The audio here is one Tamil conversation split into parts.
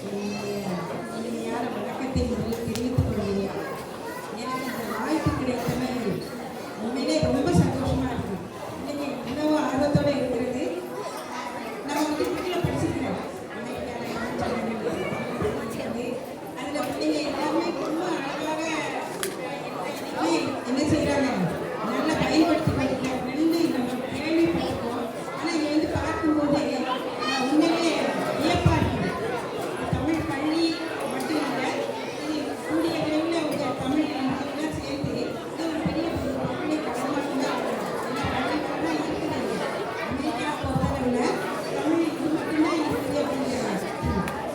இனிமையான வணக்கத்தை முதலில் தெரிவித்துக் கொள்கிறேன். எனக்கு இந்த வாய்ப்பு கிடைத்தது உண்மையிலே ரொம்ப சந்தோஷமா இருக்கு. இன்னைக்கு உணவு ஆர்வத்தோடு இருக்கிறது. நம்ம வந்து வீட்டில் படிச்சிருக்கிறோம். அதில் பிள்ளைங்க எல்லாமே ரொம்ப அழகாக என்ன செய்கிறாங்க, நல்லா பயன்படுத்தி படிக்கிறாங்க. நம்ம கேள்விப்பட்டிருக்கோம். ஆனால் இங்கே வந்து பார்க்கும்போது உண்மையிலே வியப்பாக இருக்குது. தமிழ் பள்ளி மட்டும் இல்லை, இது கூடிய விரைவில் உங்கள் தமிழ் எல்லாம் சேர்த்து இது ஒரு பெரிய பள்ளி கடமாக தான் எல்லா பள்ளிகள்லாம் இருக்குது. அமெரிக்கா பொறுத்தளவில் தமிழ் இது மட்டும்தான் இருக்குது அப்படிங்கிறாங்க.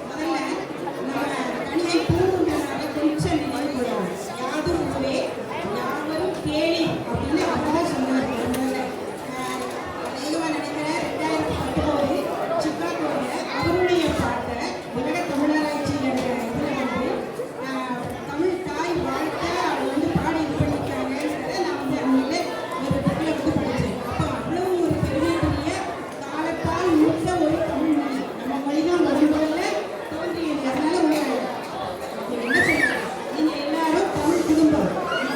முதல்ல நம்ம தனியை பூங்குன்றனால கொஞ்சம் நினைவு கூடாது. யாதும் ஊரே யாவரும் கேளி அப்படின்னு அவர் தான் சொன்னார். அதிகமாக நினைக்கிறேன் 2019 சிக்காகோவில் அவருடைய பாட்டை உலக தமிழராட்சியில் இருக்கிற இதில் வந்து தமிழ் தாய் வாழ்க்கை அவர் வந்து பாடி இது பண்ணியிருக்காங்கிறத நான் வந்து அங்கே ஒரு புக்கில் வந்து படித்தேன். அப்போ அவ்வளோ ஒரு பெருமைக்குரிய காலத்தால் மூத்த ஒரு தமிழ் மொழி. நம்ம மொழி தான் முதல்ல தோன்றியது. அதனால என்ன சொல்றேன், நீங்கள் எல்லாரும் தமிழ் குடும்பம்,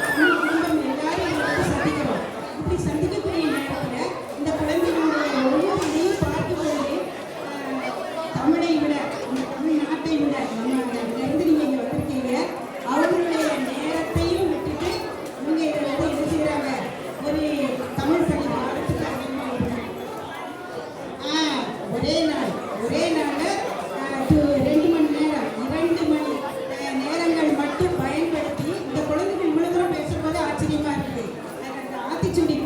தமிழ் குடும்பம் எல்லாரும் இதை வந்து சந்திக்கிறோம். இப்படி சந்திக்கக்கூடிய நேரத்தில் இந்த குழந்தைகளுடைய ஒவ்வொரு இதையும் பார்க்கும்போது தமிழை விட, இந்த தமிழ்நாட்டை விட, நம்ம இருந்து நீங்கள் இங்கே வந்திருக்கீங்க, அவங்களுடைய நேரத்தையும் விட்டுட்டு இங்கே இதை வந்து என்ன செய்கிறாங்க, ஒரு தமிழ் பள்ளி பாடத்துக்கு அதிகமாக இருக்கும். ஒரே நாளில் 2 மணி நேரம் 2 மணி நேரங்கள் மட்டும் பயன்படுத்தி இந்த குழந்தைகள் இவ்வளோ தூரம் பேசும்போது ஆச்சரியமாக இருக்குது. ஆத்திச்சூடி